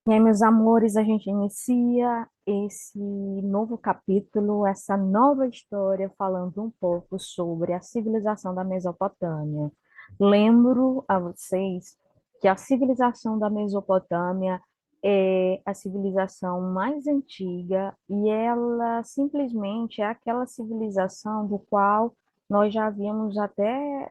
E aí, meus amores, a gente inicia esse novo capítulo, essa nova história, falando um pouco sobre a civilização da Mesopotâmia. Lembro a vocês que a civilização da Mesopotâmia é a civilização mais antiga e ela simplesmente é aquela civilização do qual nós já havíamos até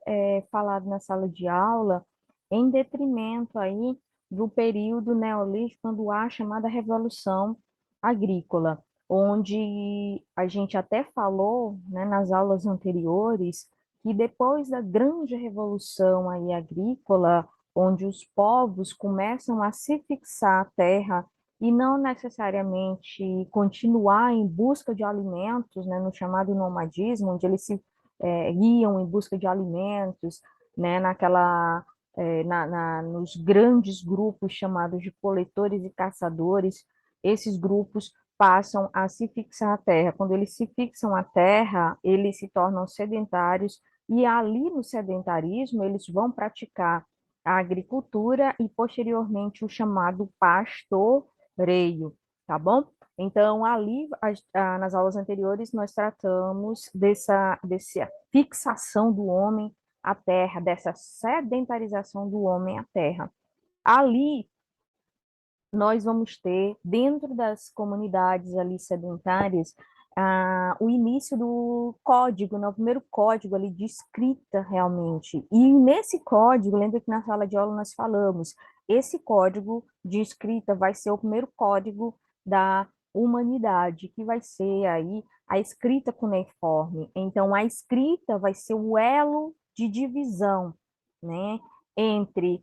falado na sala de aula, em detrimento aí do período neolítico, quando há a chamada Revolução Agrícola, onde a gente até falou, né, nas aulas anteriores, que depois da grande revolução aí agrícola, onde os povos começam a se fixar à terra e não necessariamente continuar em busca de alimentos, né, no chamado nomadismo, onde eles se iam em busca de alimentos, né, nos grandes grupos chamados de coletores e caçadores, esses grupos passam a se fixar à terra. Quando eles se fixam à terra, eles se tornam sedentários, e ali no sedentarismo eles vão praticar a agricultura e posteriormente o chamado pastoreio, tá bom? Então, ali, nas aulas anteriores, nós tratamos dessa fixação do homem à terra, dessa sedentarização do homem à terra. Ali, nós vamos ter, dentro das comunidades ali sedentárias, o início do código, né, o primeiro código ali de escrita realmente. E nesse código, lembra que na sala de aula nós falamos, esse código de escrita vai ser o primeiro código da humanidade, que vai ser aí a escrita cuneiforme. Então, a escrita vai ser o elo de divisão, né, entre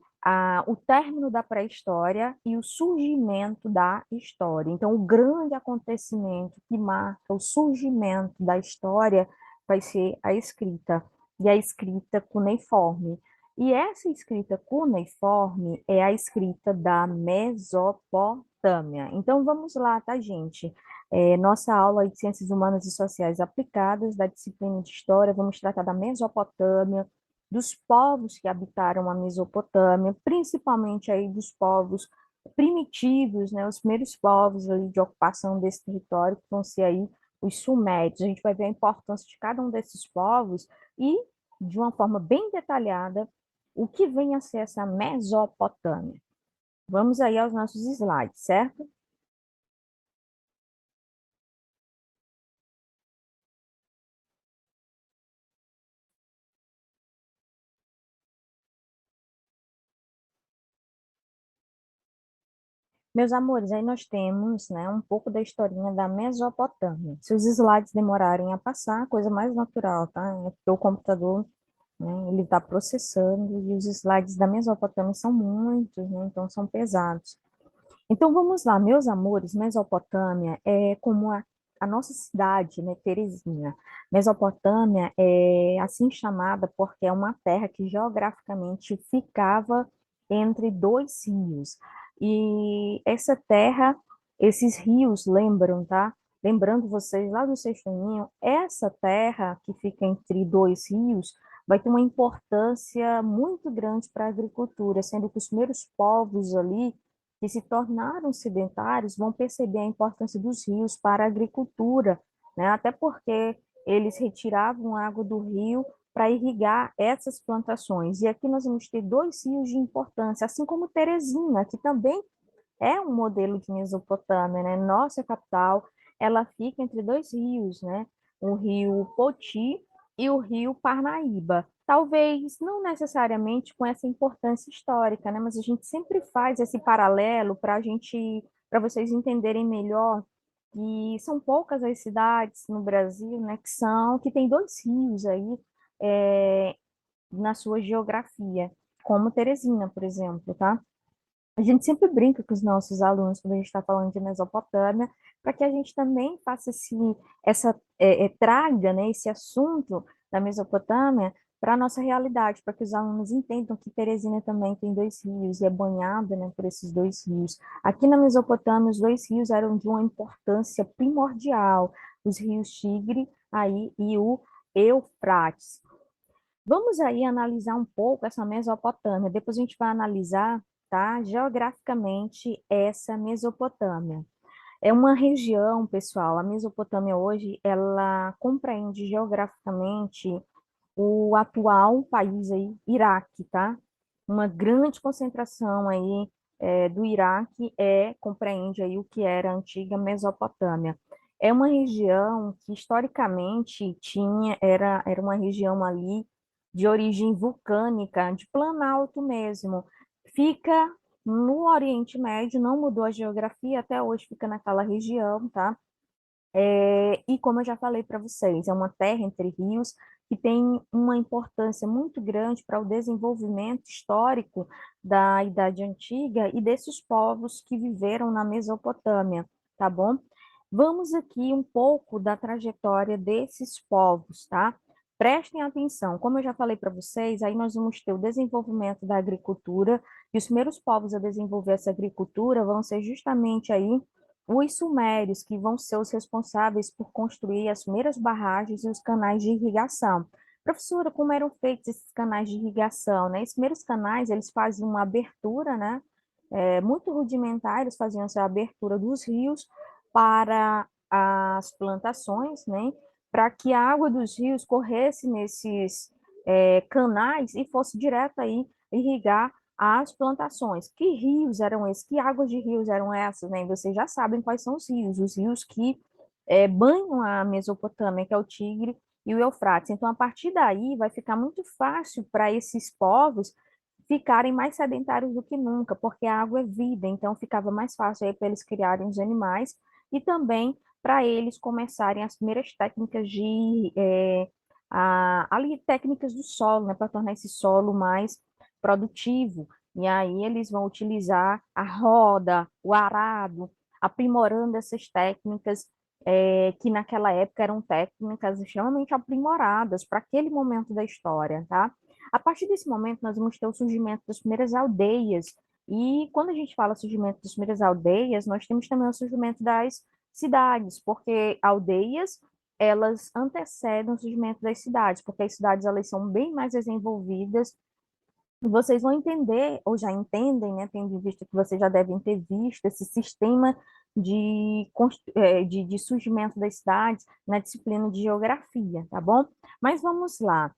o término da pré-história e o surgimento da história. Então, o grande acontecimento que marca o surgimento da história vai ser a escrita, e a escrita cuneiforme. E essa escrita cuneiforme é a escrita da Mesopotâmia. Então, vamos lá, tá, gente? Nossa aula de Ciências Humanas e Sociais Aplicadas, da disciplina de História, vamos tratar da Mesopotâmia, dos povos que habitaram a Mesopotâmia, principalmente aí dos povos primitivos, né, os primeiros povos ali de ocupação desse território, que vão ser aí os sumérios. A gente vai ver a importância de cada um desses povos e, de uma forma bem detalhada, o que vem a ser essa Mesopotâmia. Vamos aí aos nossos slides, certo? Meus amores, aí nós temos, né, um pouco da historinha da Mesopotâmia. Se os slides demorarem a passar, coisa mais natural, tá? É porque o computador, né, ele está processando e os slides da Mesopotâmia são muitos, né, então são pesados. Então vamos lá, meus amores, Mesopotâmia é como a nossa cidade, né, Teresina. Mesopotâmia é assim chamada porque é uma terra que geograficamente ficava entre dois rios. E essa terra, esses rios lembram, tá? Lembrando vocês lá do Sextaninho, essa terra que fica entre dois rios vai ter uma importância muito grande para a agricultura, sendo que os primeiros povos ali que se tornaram sedentários vão perceber a importância dos rios para a agricultura, né? Até porque eles retiravam água do rio para irrigar essas plantações. E aqui nós vamos ter dois rios de importância, assim como Teresina, que também é um modelo de Mesopotâmia, né? Nossa capital, ela fica entre dois rios, né? O rio Poti e o rio Parnaíba. Talvez não necessariamente com essa importância histórica, né? Mas a gente sempre faz esse paralelo para vocês entenderem melhor que são poucas as cidades no Brasil, né? Que tem dois rios aí é, na sua geografia, como Teresina, por exemplo, tá? A gente sempre brinca com os nossos alunos quando a gente está falando de Mesopotâmia, para que a gente também faça traga, né, esse assunto da Mesopotâmia para a nossa realidade, para que os alunos entendam que Teresina também tem dois rios e é banhada, né, por esses dois rios. Aqui na Mesopotâmia, os dois rios eram de uma importância primordial, os rios Tigre aí, e o Eufrates. Vamos aí analisar um pouco essa Mesopotâmia, depois a gente vai analisar tá? Geograficamente, essa Mesopotâmia. É uma região, pessoal, a Mesopotâmia hoje, ela compreende geograficamente o atual país aí, Iraque, tá? Uma grande concentração aí do Iraque compreende aí o que era a antiga Mesopotâmia. É uma região que historicamente era uma região ali de origem vulcânica, de planalto mesmo. Fica no Oriente Médio, não mudou a geografia, até hoje fica naquela região, tá? E como eu já falei para vocês, é uma terra entre rios que tem uma importância muito grande para o desenvolvimento histórico da Idade Antiga e desses povos que viveram na Mesopotâmia, tá bom? Vamos aqui um pouco da trajetória desses povos, tá? Prestem atenção, como eu já falei para vocês, aí nós vamos ter o desenvolvimento da agricultura, e os primeiros povos a desenvolver essa agricultura vão ser justamente aí os sumérios, que vão ser os responsáveis por construir as primeiras barragens e os canais de irrigação. Professora, como eram feitos esses canais de irrigação, né? Esses primeiros canais, eles faziam uma abertura, né? Muito rudimentar, eles faziam essa abertura dos rios para as plantações, né? Para que a água dos rios corresse nesses canais e fosse direto aí irrigar as plantações. Que rios eram esses? Que águas de rios eram essas, né? Vocês já sabem quais são os rios que banham a Mesopotâmia, que é o Tigre e o Eufrates. Então, a partir daí, vai ficar muito fácil para esses povos ficarem mais sedentários do que nunca, porque a água é vida, então ficava mais fácil aí para eles criarem os animais e também para eles começarem as primeiras técnicas ali técnicas do solo, né, para tornar esse solo mais produtivo. E aí eles vão utilizar a roda, o arado, aprimorando essas técnicas que naquela época eram técnicas extremamente aprimoradas para aquele momento da história, tá? A partir desse momento, nós vamos ter o surgimento das primeiras aldeias. E quando a gente fala surgimento das primeiras aldeias, nós temos também o surgimento das cidades, porque aldeias, elas antecedem o surgimento das cidades, porque as cidades, elas são bem mais desenvolvidas. Vocês vão entender, ou já entendem, né, tendo em vista que vocês já devem ter visto esse sistema de surgimento das cidades na disciplina de geografia, tá bom? Mas vamos lá.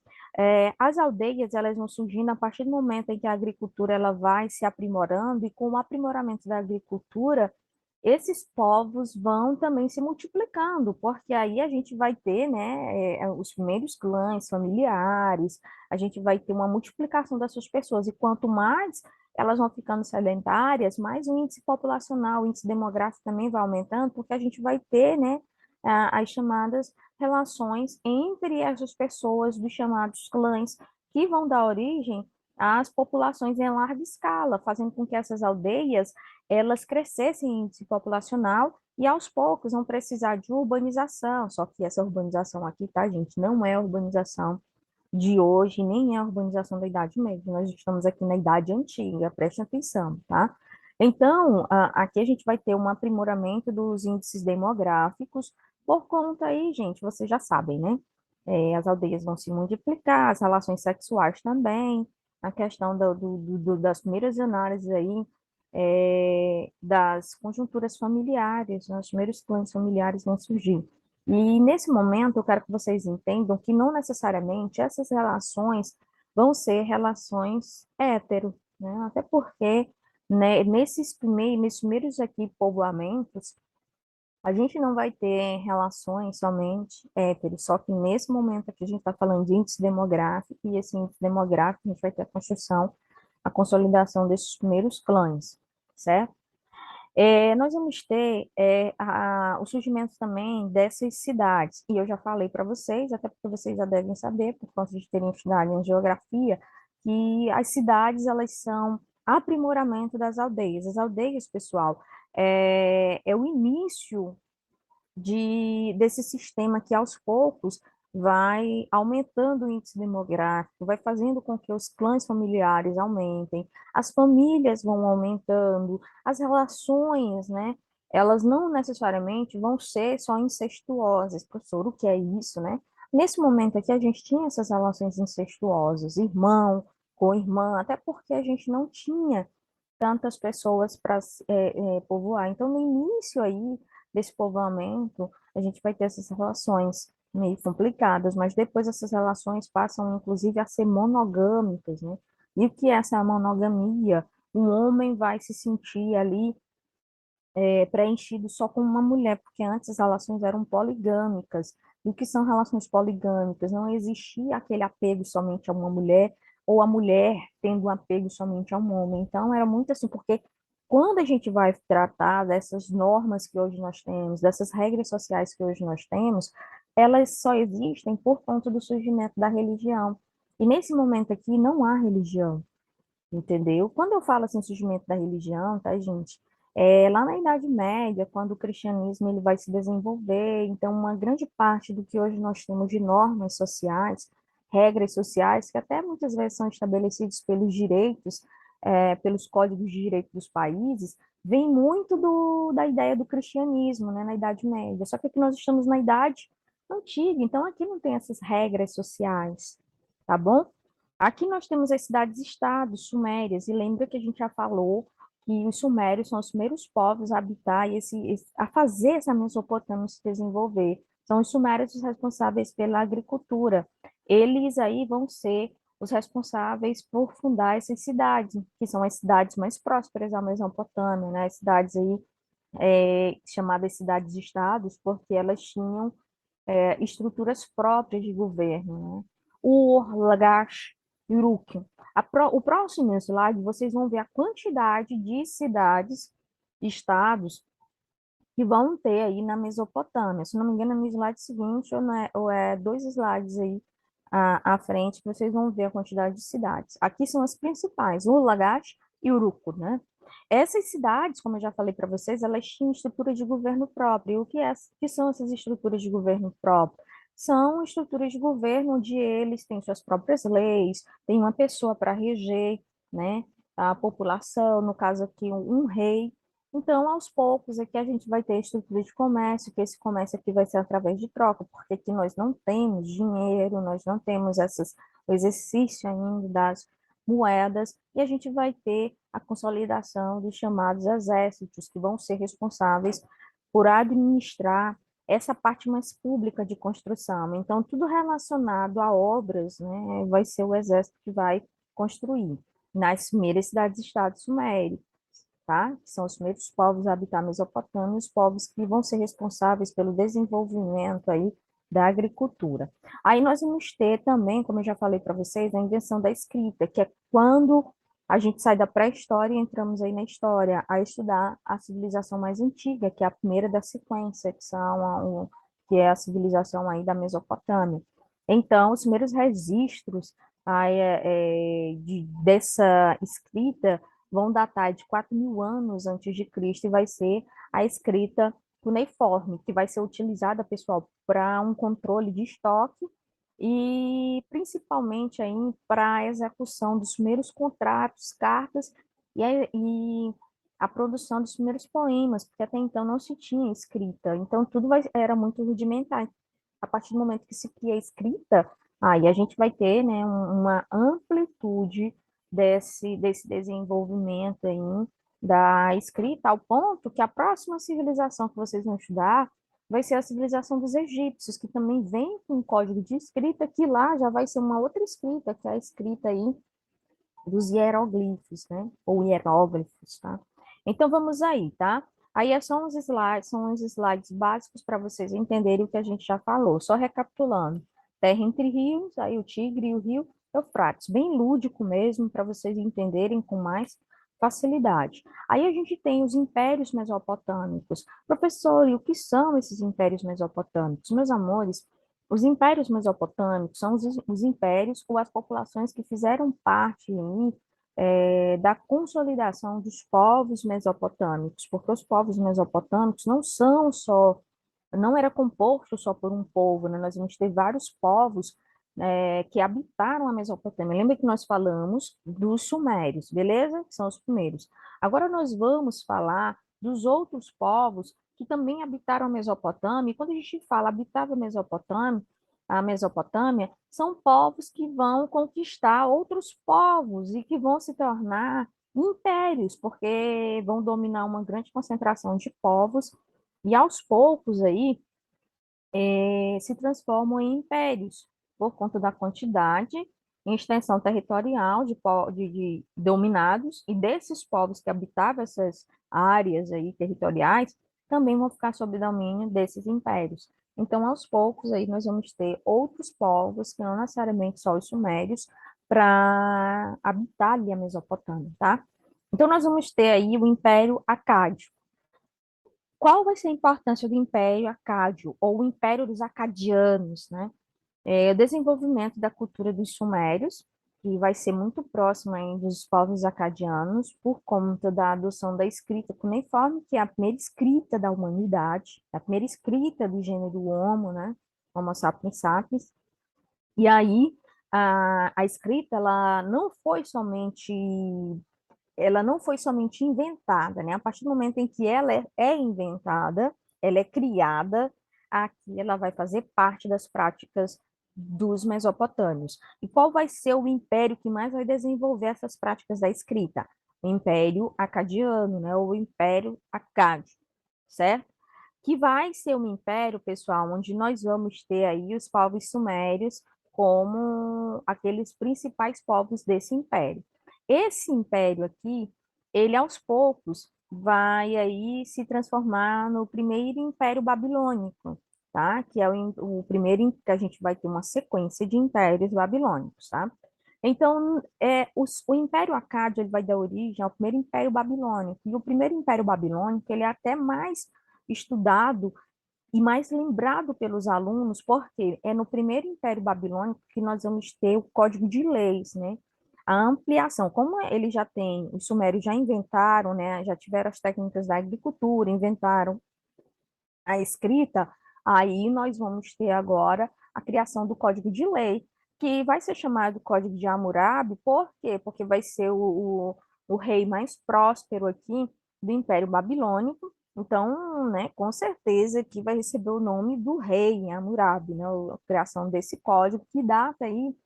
As aldeias, elas vão surgindo a partir do momento em que a agricultura ela vai se aprimorando, e com o aprimoramento da agricultura, esses povos vão também se multiplicando, porque aí a gente vai ter, né, os primeiros clãs familiares, a gente vai ter uma multiplicação dessas pessoas, e quanto mais elas vão ficando sedentárias, mais o índice populacional, o índice demográfico também vai aumentando, porque a gente vai ter, né, as chamadas relações entre essas pessoas dos chamados clãs, que vão dar origem às populações em larga escala, fazendo com que essas aldeias elas crescessem em índice populacional e aos poucos vão precisar de urbanização, só que essa urbanização aqui, tá, gente, não é a urbanização de hoje, nem é a urbanização da Idade Média, nós estamos aqui na Idade Antiga, preste atenção, tá? Então, aqui a gente vai ter um aprimoramento dos índices demográficos, por conta aí, gente, vocês já sabem, né? As aldeias vão se multiplicar, as relações sexuais também, a questão das primeiras análises aí, das conjunturas familiares, né? Os primeiros clãs familiares vão surgir. E nesse momento eu quero que vocês entendam que não necessariamente essas relações vão ser relações hétero, né? Até porque, né, nesses primeiros aqui povoamentos, a gente não vai ter relações somente héteros, só que nesse momento aqui a gente está falando de índice demográfico, e esse índice demográfico a gente vai ter a construção, a consolidação desses primeiros clãs, certo? Nós vamos ter o surgimento também dessas cidades, e eu já falei para vocês, até porque vocês já devem saber, por conta de terem estudado em geografia, que as cidades, elas são aprimoramento das aldeias. As aldeias, pessoal, é o início desse sistema que aos poucos vai aumentando o índice demográfico, vai fazendo com que os clãs familiares aumentem, as famílias vão aumentando, as relações, né? Elas não necessariamente vão ser só incestuosas. Professor, o que é isso, né? Nesse momento aqui, a gente tinha essas relações incestuosas, irmão com irmã, até porque a gente não tinha tantas pessoas para povoar. Então, no início aí desse povoamento, a gente vai ter essas relações meio complicadas, mas depois essas relações passam, inclusive, a ser monogâmicas, né? E o que é essa monogamia? Um homem vai se sentir ali preenchido só com uma mulher, porque antes as relações eram poligâmicas. E o que são relações poligâmicas? Não existia aquele apego somente a uma mulher, ou a mulher tendo um apego somente a um homem. Então, era muito assim, porque quando a gente vai tratar dessas normas que hoje nós temos, dessas regras sociais que hoje nós temos, elas só existem por conta do surgimento da religião. E nesse momento aqui não há religião. Entendeu? Quando eu falo assim, surgimento da religião, tá, gente? É lá na Idade Média, quando o cristianismo ele vai se desenvolver, então uma grande parte do que hoje nós temos de normas sociais, regras sociais, que até muitas vezes são estabelecidos pelos direitos, pelos códigos de direito dos países, vem muito da ideia do cristianismo, né, na Idade Média. Só que aqui nós estamos na Idade Antiga, então aqui não tem essas regras sociais, tá bom? Aqui nós temos as cidades-estados sumérias, e lembra que a gente já falou que os sumérios são os primeiros povos a habitar e a fazer essa Mesopotâmia se desenvolver. São os sumérios os responsáveis pela agricultura. Eles aí vão ser os responsáveis por fundar essas cidades, que são as cidades mais prósperas da Mesopotâmia, né? As cidades aí chamadas cidades-estados, porque elas tinham estruturas próprias de governo, né? Ur, Lagash e Uruk. O próximo slide, vocês vão ver a quantidade de cidades, estados, que vão ter aí na Mesopotâmia. Se não me engano, é no slide seguinte, ou é dois slides aí à frente, que vocês vão ver a quantidade de cidades. Aqui são as principais, Ur, Lagash e Uruk, né? Essas cidades, como eu já falei para vocês, elas tinham estrutura de governo próprio. E que são essas estruturas de governo próprio? São estruturas de governo onde eles têm suas próprias leis, tem uma pessoa para reger, né, a população, no caso aqui, um rei. Então, aos poucos, aqui a gente vai ter estrutura de comércio, que esse comércio aqui vai ser através de troca, porque aqui nós não temos dinheiro, nós não temos o exercício ainda das moedas, e a gente vai ter a consolidação dos chamados exércitos, que vão ser responsáveis por administrar essa parte mais pública de construção. Então, tudo relacionado a obras, né, vai ser o exército que vai construir nas primeiras cidades-estados sumérios, tá? Que são os primeiros povos a habitar a Mesopotâmia, os povos que vão ser responsáveis pelo desenvolvimento aí da agricultura. Aí nós vamos ter também, como eu já falei para vocês, a invenção da escrita, que é quando a gente sai da pré-história e entramos aí na história, a estudar a civilização mais antiga, que é a primeira da sequência, que é a civilização aí da Mesopotâmia. Então, os primeiros registros aí, dessa escrita vão datar de 4.000 anos antes de Cristo e vai ser a escrita cuneiforme, que vai ser utilizada, pessoal, para um controle de estoque e principalmente aí para a execução dos primeiros contratos, cartas e a produção dos primeiros poemas, porque até então não se tinha escrita, então tudo era muito rudimentar. A partir do momento que se cria a escrita, aí a gente vai ter, né, uma amplitude desse desenvolvimento aí da escrita, ao ponto que a próxima civilização que vocês vão estudar vai ser a civilização dos egípcios, que também vem com um código de escrita, que lá já vai ser uma outra escrita, que é a escrita aí dos hieroglifos, né? Ou hieróglifos, tá? Então vamos aí, tá? Aí são uns slides básicos para vocês entenderem o que a gente já falou. Só recapitulando. Terra entre rios, aí o Tigre e o Rio Eufrates, bem lúdico mesmo, para vocês entenderem com mais facilidade. Aí a gente tem os impérios mesopotâmicos. Professor, e o que são esses impérios mesopotâmicos? Meus amores, os impérios mesopotâmicos são os impérios ou as populações que fizeram parte aí, da consolidação dos povos mesopotâmicos, porque os povos mesopotâmicos não era composto só por um povo, né? Nós vamos ter vários povos que habitaram a Mesopotâmia. Lembra que nós falamos dos sumérios, beleza? Que são os primeiros. Agora nós vamos falar dos outros povos que também habitaram a Mesopotâmia. E quando a gente fala habitava a Mesopotâmia, são povos que vão conquistar outros povos e que vão se tornar impérios, porque vão dominar uma grande concentração de povos, e aos poucos aí se transformam em impérios, por conta da quantidade e extensão territorial de dominados, e desses povos que habitavam essas áreas aí territoriais, também vão ficar sob domínio desses impérios. Então, aos poucos, aí nós vamos ter outros povos, que não necessariamente só os sumérios, para habitar ali a Mesopotâmia, tá? Então, nós vamos ter aí o Império Acádio. Qual vai ser a importância do Império Acádio, ou o Império dos Acadianos, né? O desenvolvimento da cultura dos sumérios, que vai ser muito próximo aí dos povos acadianos, por conta da adoção da escrita cuneiforme, que é a primeira escrita da humanidade, a primeira escrita do gênero Homo, né? Homo sapiens sapiens. E aí, a escrita, ela não foi somente inventada, né? A partir do momento em que ela é inventada, ela é criada, aqui ela vai fazer parte das práticas dos mesopotâmios. E qual vai ser o império que mais vai desenvolver essas práticas da escrita? O Império Acadiano, né? O Império Acádio, certo? Que vai ser um império, pessoal, onde nós vamos ter aí os povos sumérios como aqueles principais povos desse império. Esse império aqui, ele aos poucos vai aí se transformar no primeiro império babilônico, tá? Que é o primeiro que a gente vai ter uma sequência de impérios babilônicos, tá? Então, o Império Acádio ele vai dar origem ao primeiro Império Babilônico. E o primeiro Império Babilônico ele é até mais estudado e mais lembrado pelos alunos, porque é no primeiro Império Babilônico que nós vamos ter o Código de Leis, né? A ampliação, como ele já tem, os sumérios já inventaram, né? Já tiveram as técnicas da agricultura, inventaram a escrita, aí nós vamos ter agora a criação do Código de Lei, que vai ser chamado Código de Hammurabi, por quê? Porque vai ser o rei mais próspero aqui do Império Babilônico, então, né, com certeza que vai receber o nome do rei Hammurabi, né, a criação desse código, que data aí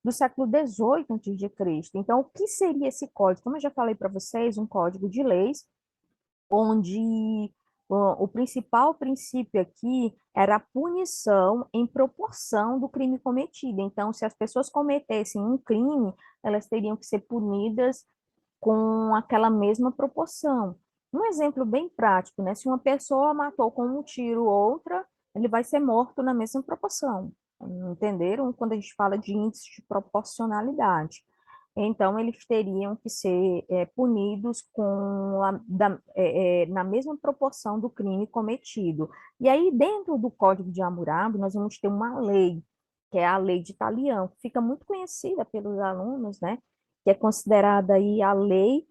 do século XVIII a.C. Então, o que seria esse código? Como eu já falei para vocês, um código de leis onde o principal princípio aqui era a punição em proporção do crime cometido. Então, se as pessoas cometessem um crime, elas teriam que ser punidas com aquela mesma proporção. Um exemplo bem prático, né? Se uma pessoa matou com um tiro outra, ele vai ser morto na mesma proporção. Entenderam? Quando a gente fala de índice de proporcionalidade. Então, eles teriam que ser punidos na mesma proporção do crime cometido. E aí, dentro do Código de Hammurabi, nós vamos ter uma lei, que é a Lei de Talião, que fica muito conhecida pelos alunos, né? Que é considerada aí a lei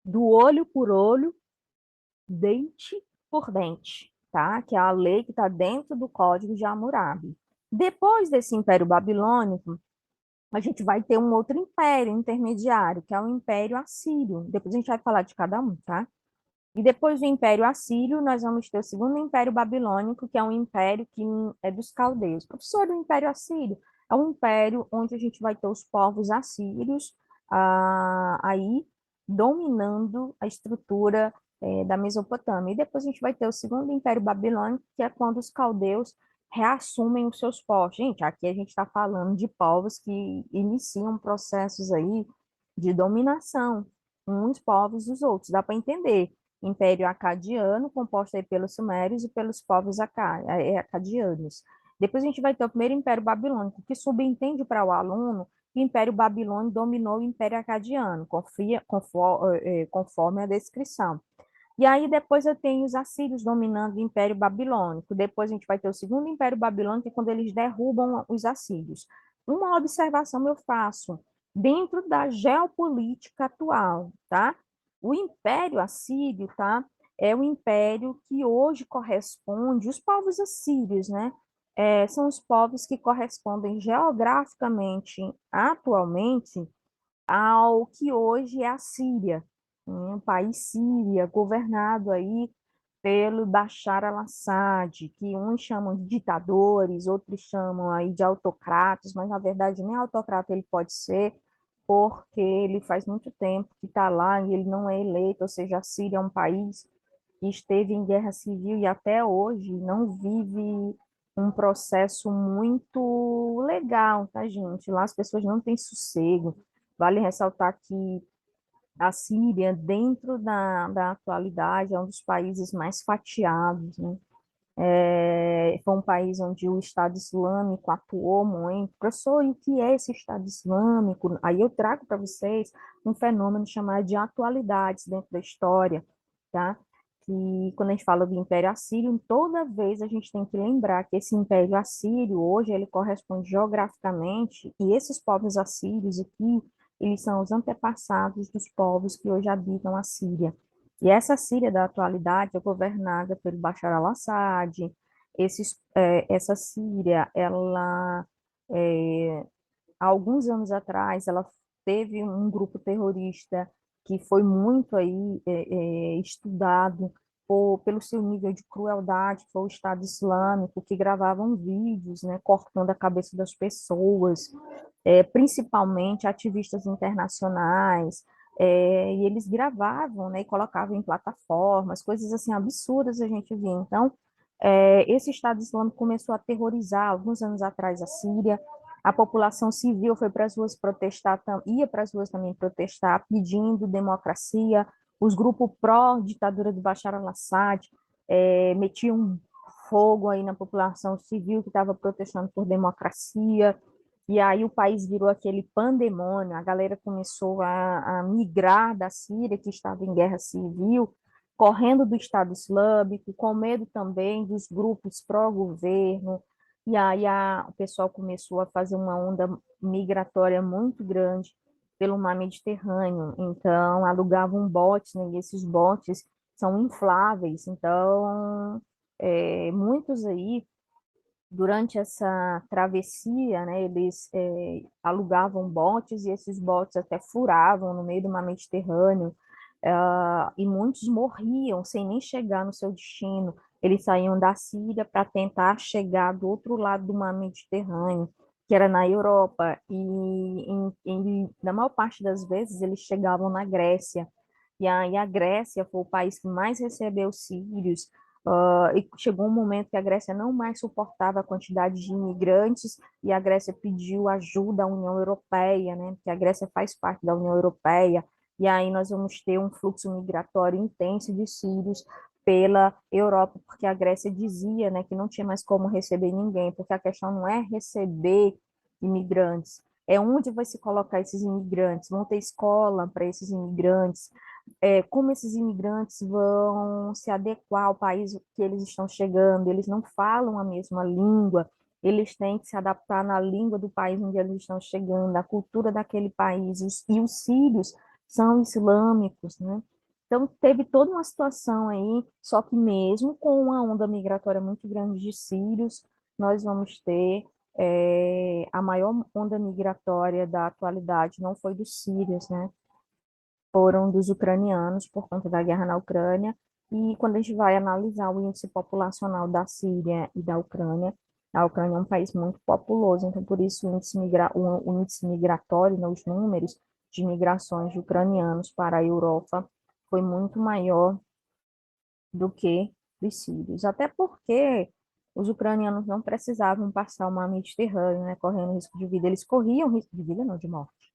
do olho por olho, dente por dente, tá? Que é a lei que está dentro do Código de Hammurabi. Depois desse Império Babilônico, a gente vai ter um outro império intermediário, que é o Império Assírio. Depois a gente vai falar de cada um, tá? E depois do Império Assírio, nós vamos ter o segundo Império Babilônico, que é um império que é dos caldeus. Professor, do Império Assírio é um império onde a gente vai ter os povos assírios aí dominando a estrutura da Mesopotâmia. E depois a gente vai ter o segundo Império Babilônico, que é quando os caldeus reassumem os seus povos. Gente, aqui a gente está falando de povos que iniciam processos aí de dominação, uns povos dos outros. Dá para entender. Império Acadiano, composto aí pelos Sumérios e pelos povos acadianos. Depois a gente vai ter o primeiro Império Babilônico, que subentende para o aluno que o Império Babilônico dominou o Império Acadiano, conforme a descrição. E aí depois eu tenho os assírios dominando o Império Babilônico. Depois a gente vai ter o segundo Império Babilônico, que é quando eles derrubam os assírios. Uma observação eu faço dentro da geopolítica atual, tá? O Império Assírio, tá? É o império que hoje corresponde, os povos assírios, né? São os povos que correspondem geograficamente, atualmente, ao que hoje é a Síria, um país síria, governado aí pelo Bashar al-Assad, que uns chamam de ditadores, outros chamam aí de autocratas, mas na verdade nem autocrata ele pode ser, porque ele faz muito tempo que está lá e ele não é eleito, ou seja, a Síria é um país que esteve em guerra civil e até hoje não vive um processo muito legal, tá, gente? Lá as pessoas não têm sossego. Vale ressaltar que a Síria, dentro da atualidade, é um dos países mais fatiados, né? Foi um país onde o Estado Islâmico atuou muito. Professor, e o que é esse Estado Islâmico? Aí eu trago para vocês um fenômeno chamado de atualidades dentro da história, tá? Que quando a gente fala do Império Assírio, toda vez a gente tem que lembrar que esse Império Assírio, hoje, ele corresponde geograficamente, e esses povos assírios aqui, eles são os antepassados dos povos que hoje habitam a Síria. E essa Síria da atualidade é governada pelo Bashar al-Assad. Essa Síria, ela, é, há alguns anos atrás, ela teve um grupo terrorista que foi muito aí estudado pelo seu nível de crueldade, foi o Estado Islâmico, que gravavam vídeos, né, cortando a cabeça das pessoas, principalmente ativistas internacionais, e eles gravavam, né, e colocavam em plataformas, coisas assim absurdas a gente via. Então, esse Estado Islâmico começou a aterrorizar alguns anos atrás a Síria. A população civil foi para as ruas protestar, ia para as ruas também protestar, pedindo democracia. Os grupos pró-ditadura do Bashar al-Assad metiam fogo aí na população civil que estava protestando por democracia. E aí o país virou aquele pandemônio, a galera começou a migrar da Síria, que estava em guerra civil, correndo do Estado Islâmico, com medo também dos grupos pró-governo, e aí o pessoal começou a fazer uma onda migratória muito grande pelo mar Mediterrâneo, então alugavam botes, né, e esses botes são infláveis, então muitos aí durante essa travessia, né, eles alugavam botes e esses botes até furavam no meio do mar Mediterrâneo, e muitos morriam sem nem chegar no seu destino. Eles saíam da Síria para tentar chegar do outro lado do mar Mediterrâneo, que era na Europa, e na maior parte das vezes eles chegavam na Grécia. E aí a Grécia foi o país que mais recebeu sírios, e chegou um momento que a Grécia não mais suportava a quantidade de imigrantes e a Grécia pediu ajuda à União Europeia, né? Porque a Grécia faz parte da União Europeia, e aí nós vamos ter um fluxo migratório intenso de sírios pela Europa, porque a Grécia dizia, né, que não tinha mais como receber ninguém, porque a questão não é receber imigrantes, é onde vai se colocar esses imigrantes, vão ter escola para esses imigrantes, como esses imigrantes vão se adequar ao país que eles estão chegando, eles não falam a mesma língua, eles têm que se adaptar na língua do país onde eles estão chegando, a cultura daquele país, e os sírios são islâmicos, né? Então, teve toda uma situação aí, só que mesmo com uma onda migratória muito grande de sírios, nós vamos ter a maior onda migratória da atualidade, não foi dos sírios, né? Foram dos ucranianos por conta da guerra na Ucrânia. E quando a gente vai analisar o índice populacional da Síria e da Ucrânia, a Ucrânia é um país muito populoso, então por isso o índice migratório, né, os números de migrações de ucranianos para a Europa foi muito maior do que dos sírios. Até porque os ucranianos não precisavam passar o mar Mediterrâneo, né, correndo risco de vida. Eles corriam risco de vida, não, de morte.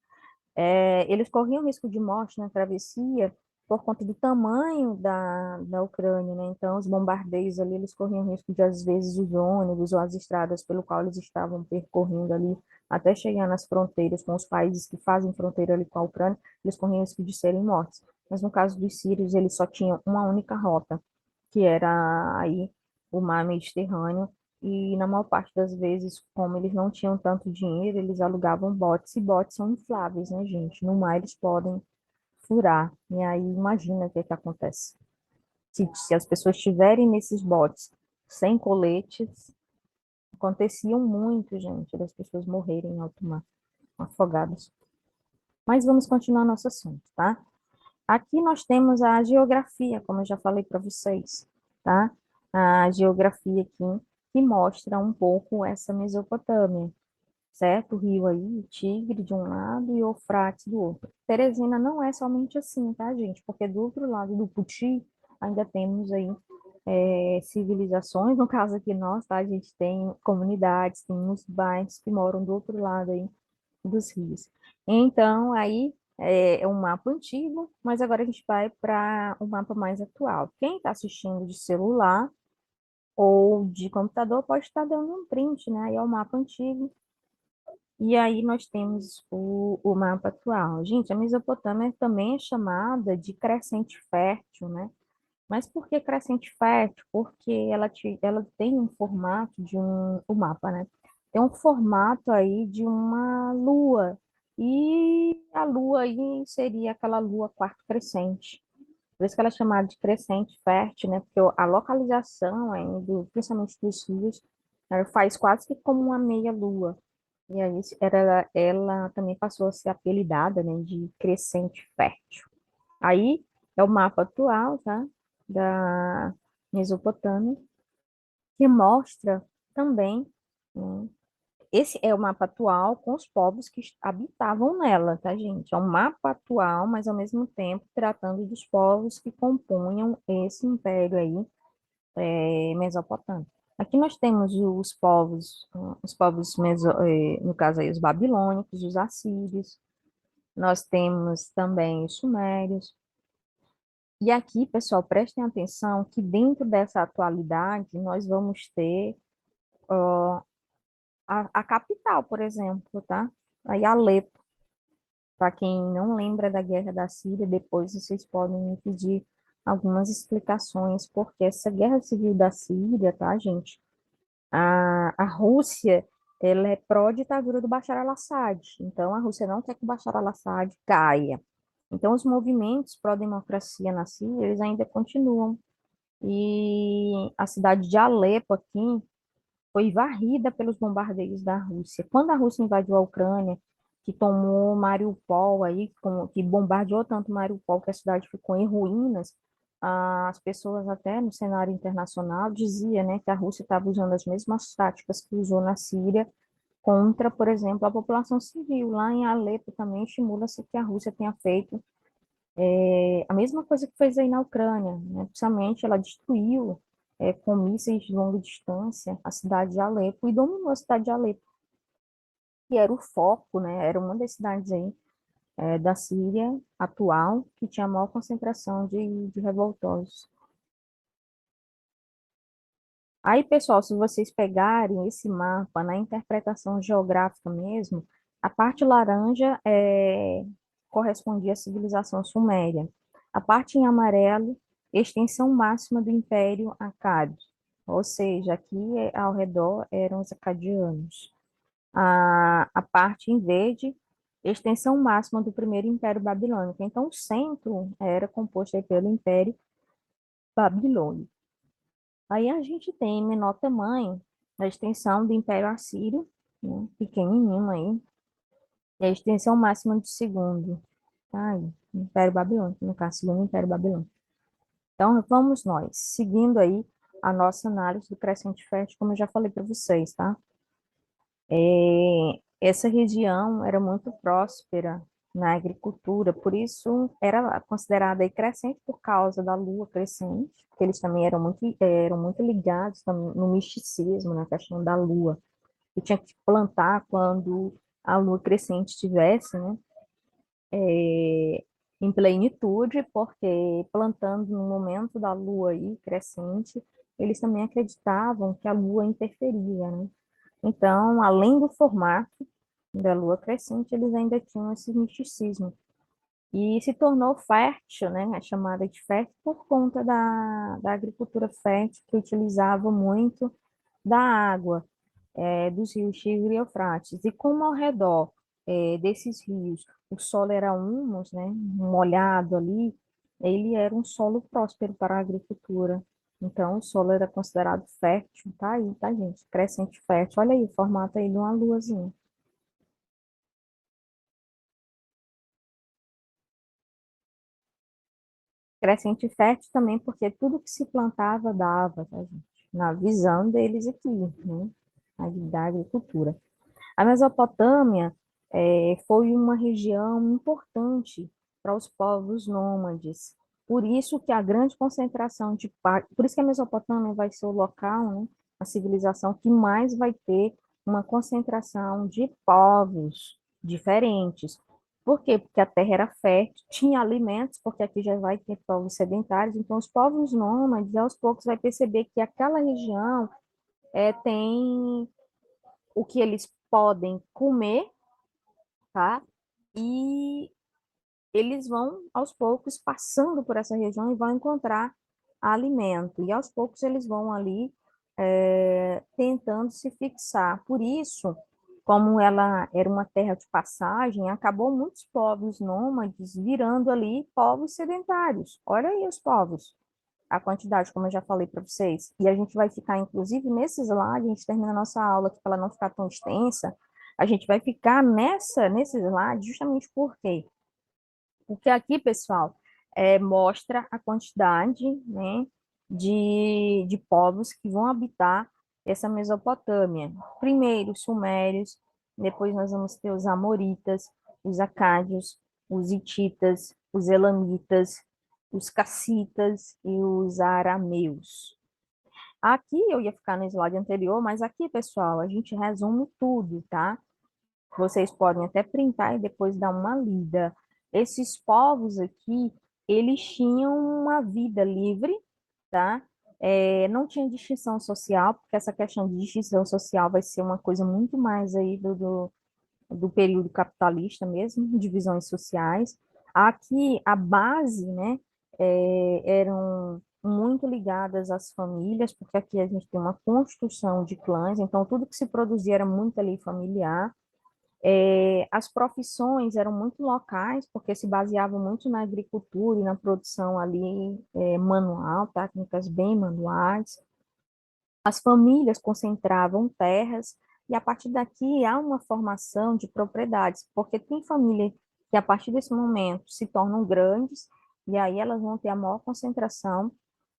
Eles corriam risco de morte na travessia por conta do tamanho da Ucrânia, né? Então, os bombardeios ali, eles corriam risco de, às vezes, os ônibus ou as estradas pelo qual eles estavam percorrendo ali, até chegar nas fronteiras com os países que fazem fronteira ali com a Ucrânia, eles corriam risco de serem mortos. Mas no caso dos sírios, eles só tinham uma única rota, que era aí o mar Mediterrâneo, e na maior parte das vezes, como eles não tinham tanto dinheiro, eles alugavam botes, e botes são infláveis, né, gente? No mar eles podem furar, e aí imagina o que é que acontece. Se as pessoas estiverem nesses botes sem coletes, aconteciam muito, gente, das pessoas morrerem em alto mar, afogadas. Mas vamos continuar nosso assunto, tá? Aqui nós temos a geografia, como eu já falei para vocês, tá? A geografia aqui que mostra um pouco essa Mesopotâmia. certo? O rio aí, Tigre de um lado e Eufrates do outro. Teresina não é somente assim, tá, gente? Porque do outro lado do Puti ainda temos aí civilizações, no caso aqui nós, tá? A gente tem comunidades, tem uns bairros que moram do outro lado aí dos rios. Então, aí é um mapa antigo, mas agora a gente vai para um mapa mais atual. Quem está assistindo de celular ou de computador pode estar dando um print, né? Aí é o mapa antigo. E aí nós temos o mapa atual. Gente, a Mesopotâmia também é chamada de crescente fértil, né? Mas por que crescente fértil? Porque ela tem um formato de o mapa, né? Tem um formato aí de uma lua. E a lua aí seria aquela lua quarto crescente. Por isso que ela é chamada de crescente fértil, né? Porque a localização aí, principalmente dos rios, ela faz quase que como uma meia-lua. E aí ela também passou a ser apelidada, né, de crescente fértil. Aí é o mapa atual, tá? Da Mesopotâmia, que mostra também, né, esse é o mapa atual com os povos que habitavam nela, tá, gente? É um mapa atual, mas ao mesmo tempo tratando dos povos que compunham esse império aí, mesopotâmico. Aqui nós temos os povos no caso aí, os babilônicos, os assírios, nós temos também os sumérios. E aqui, pessoal, prestem atenção que dentro dessa atualidade nós vamos ter a capital, por exemplo, tá? Aí Alepo, para quem não lembra da Guerra da Síria, depois vocês podem me pedir algumas explicações, porque essa Guerra Civil da Síria, tá, gente? A Rússia, ela é pró-ditadura do Bashar al-Assad, então a Rússia não quer que o Bashar al-Assad caia. Então os movimentos pró-democracia na Síria, eles ainda continuam. E a cidade de Alepo aqui foi varrida pelos bombardeios da Rússia. Quando a Rússia invadiu a Ucrânia, que tomou Mariupol aí, que bombardeou tanto Mariupol que a cidade ficou em ruínas, as pessoas até no cenário internacional diziam, né, que a Rússia estava usando as mesmas táticas que usou na Síria contra, por exemplo, a população civil. Lá em Alepo também estimula-se que a Rússia tenha feito a mesma coisa que fez aí na Ucrânia, né? Principalmente ela destruiu com mísseis de longa distância a cidade de Alepo e dominou a cidade de Alepo, que era o foco, né? Era uma das cidades aí da Síria atual que tinha a maior concentração de revoltosos. Aí, pessoal, se vocês pegarem esse mapa na interpretação geográfica mesmo, a parte laranja correspondia à civilização suméria. A parte em amarelo, extensão máxima do Império Acado, ou seja, aqui ao redor eram os acadianos. A parte em verde, extensão máxima do primeiro Império Babilônico. Então, o centro era composto aí pelo Império Babilônico. Aí a gente tem em menor tamanho a extensão do Império Assírio, né, pequenininho aí, e a extensão máxima do segundo, tá aí, Império Babilônico, no caso, segundo Império Babilônico. Então, vamos nós, seguindo aí a nossa análise do crescente fértil, como eu já falei para vocês, tá? Essa região era muito próspera na agricultura, por isso era considerada aí crescente por causa da lua crescente, porque eles também eram muito ligados no misticismo, na questão da lua. E tinha que plantar quando a lua crescente estivesse, né, é, em plenitude, porque plantando no momento da lua aí crescente, eles também acreditavam que a lua interferia, né? Então, além do formato da lua crescente, eles ainda tinham esse misticismo. E se tornou fértil, né, é chamada de fértil por conta da agricultura fértil, que utilizava muito da água dos rios Tigre e Eufrates. E como ao redor desses rios o solo era humus, né, molhado ali, ele era um solo próspero para a agricultura. Então, o solo era considerado fértil, tá aí, tá, gente? Crescente fértil. Olha aí o formato aí de uma luazinha. Crescente fértil também porque tudo que se plantava dava, tá, gente? Na visão deles aqui, né? Da agricultura. A Mesopotâmia foi uma região importante para os povos nômades. Por isso que a grande concentração por isso que a Mesopotâmia vai ser o local, né, a civilização que mais vai ter uma concentração de povos diferentes. Por quê? Porque a terra era fértil, tinha alimentos, porque aqui já vai ter povos sedentários, então os povos nômades, aos poucos, vai perceber que aquela região tem o que eles podem comer, tá? E eles vão, aos poucos, passando por essa região e vão encontrar alimento. E aos poucos eles vão ali tentando se fixar. Por isso, como ela era uma terra de passagem, acabou muitos povos nômades virando ali povos sedentários. Olha aí os povos, a quantidade, como eu já falei para vocês. E a gente vai ficar, inclusive, nesses slides, a gente termina a nossa aula aqui para ela não ficar tão extensa, a gente vai ficar nesse slide justamente por quê? Porque aqui, pessoal, mostra a quantidade, né, de povos que vão habitar essa Mesopotâmia. Primeiro, os sumérios, depois nós vamos ter os amoritas, os acádios, os hititas, os elamitas, os cassitas e os arameus. Aqui eu ia ficar no slide anterior, mas aqui, pessoal, a gente resume tudo, tá? Vocês podem até printar e depois dar uma lida. Esses povos aqui, eles tinham uma vida livre, tá? Não tinha distinção social, porque essa questão de distinção social vai ser uma coisa muito mais aí do período capitalista mesmo, divisões sociais. Aqui, a base, né, eram muito ligadas às famílias, porque aqui a gente tem uma construção de clãs, então tudo que se produzia era muito ali familiar. As profissões eram muito locais, porque se baseavam muito na agricultura e na produção ali manual, técnicas bem manuais. As famílias concentravam terras e a partir daqui há uma formação de propriedades, porque tem família que a partir desse momento se tornam grandes e aí elas vão ter a maior concentração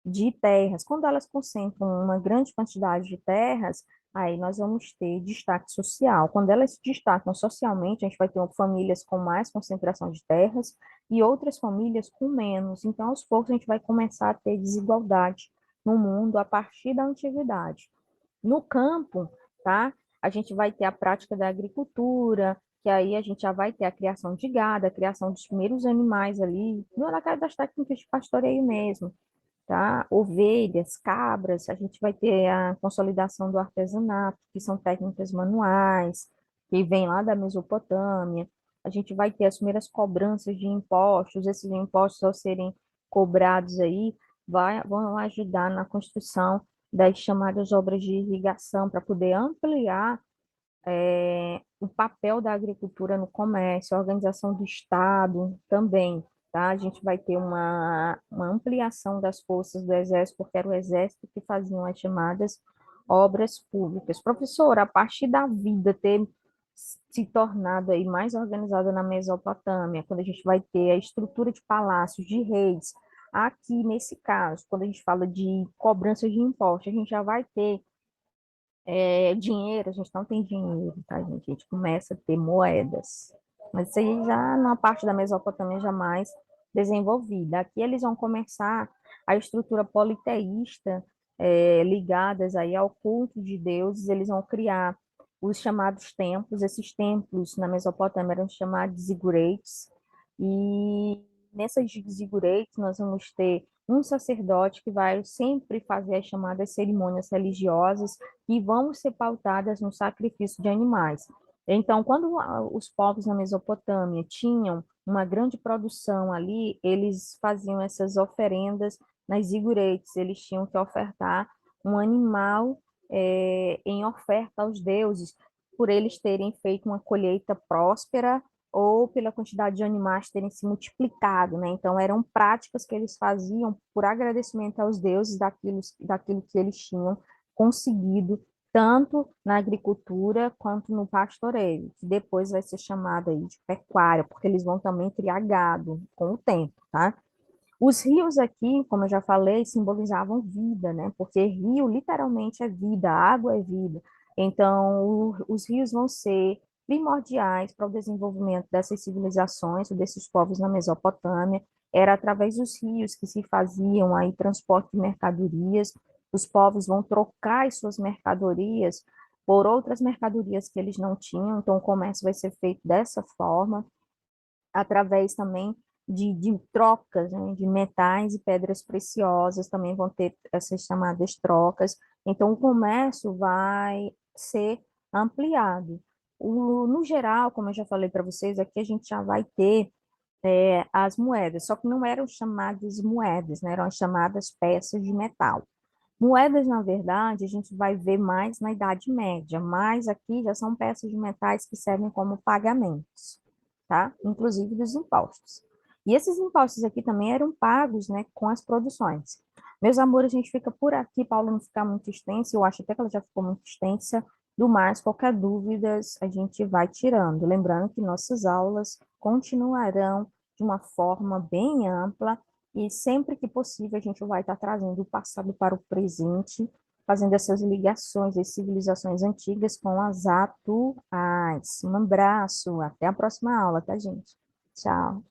de terras. Quando elas concentram uma grande quantidade de terras, aí nós vamos ter destaque social. Quando elas se destacam socialmente, a gente vai ter famílias com mais concentração de terras e outras famílias com menos. Então, aos poucos, a gente vai começar a ter desigualdade no mundo a partir da antiguidade. No campo, tá? A gente vai ter a prática da agricultura, que aí a gente já vai ter a criação de gado, a criação dos primeiros animais ali, naquela das técnicas de pastoreio mesmo, tá? Ovelhas, cabras, a gente vai ter a consolidação do artesanato, que são técnicas manuais, que vem lá da Mesopotâmia. A gente vai ter as primeiras cobranças de impostos, esses impostos ao serem cobrados aí, vão ajudar na construção das chamadas obras de irrigação, para poder ampliar o papel da agricultura no comércio, a organização do Estado também, tá? A gente vai ter uma ampliação das forças do Exército, porque era o Exército que faziam as chamadas obras públicas. Professor, a partir da vida ter se tornado aí mais organizada na Mesopotâmia, quando a gente vai ter a estrutura de palácios, de reis, aqui nesse caso, quando a gente fala de cobrança de impostos, a gente já vai ter dinheiro, a gente não tem dinheiro, tá, gente? A gente começa a ter moedas. Mas isso aí já na parte da Mesopotâmia jamais desenvolvida. Aqui eles vão começar a estrutura politeísta, ligadas aí ao culto de deuses, eles vão criar os chamados templos. Esses templos na Mesopotâmia eram chamados zigurates, e nessas zigurates nós vamos ter um sacerdote que vai sempre fazer as chamadas cerimônias religiosas, que vão ser pautadas no sacrifício de animais. Então, quando os povos na Mesopotâmia tinham uma grande produção ali, eles faziam essas oferendas nas ziguretes, eles tinham que ofertar um animal em oferta aos deuses, por eles terem feito uma colheita próspera ou pela quantidade de animais terem se multiplicado, né? Então, eram práticas que eles faziam por agradecimento aos deuses daquilo que eles tinham conseguido, tanto na agricultura quanto no pastoreio, que depois vai ser chamada aí de pecuária, porque eles vão também criar gado com o tempo, tá? Os rios aqui, como eu já falei, simbolizavam vida, né? Porque rio literalmente é vida, água é vida. Então, os rios vão ser primordiais para o desenvolvimento dessas civilizações, desses povos na Mesopotâmia. Era através dos rios que se faziam aí transporte de mercadorias. Os povos vão trocar as suas mercadorias por outras mercadorias que eles não tinham. Então, o comércio vai ser feito dessa forma, através também de trocas, né, de metais e pedras preciosas, também vão ter essas chamadas trocas. Então, o comércio vai ser ampliado. No geral, como eu já falei para vocês, aqui a gente já vai ter as moedas, só que não eram chamadas moedas, né, eram chamadas peças de metal. Moedas, na verdade, a gente vai ver mais na Idade Média, mas aqui já são peças de metais que servem como pagamentos, tá? Inclusive dos impostos. E esses impostos aqui também eram pagos, né, com as produções. Meus amores, a gente fica por aqui, Paula, não ficar muito extensa, eu acho até que ela já ficou muito extensa. Do mais, qualquer dúvidas, a gente vai tirando. Lembrando que nossas aulas continuarão de uma forma bem ampla e sempre que possível, a gente vai estar trazendo o passado para o presente, fazendo essas ligações das civilizações antigas com as atuais. Um abraço, até a próxima aula, tá, gente? Tchau.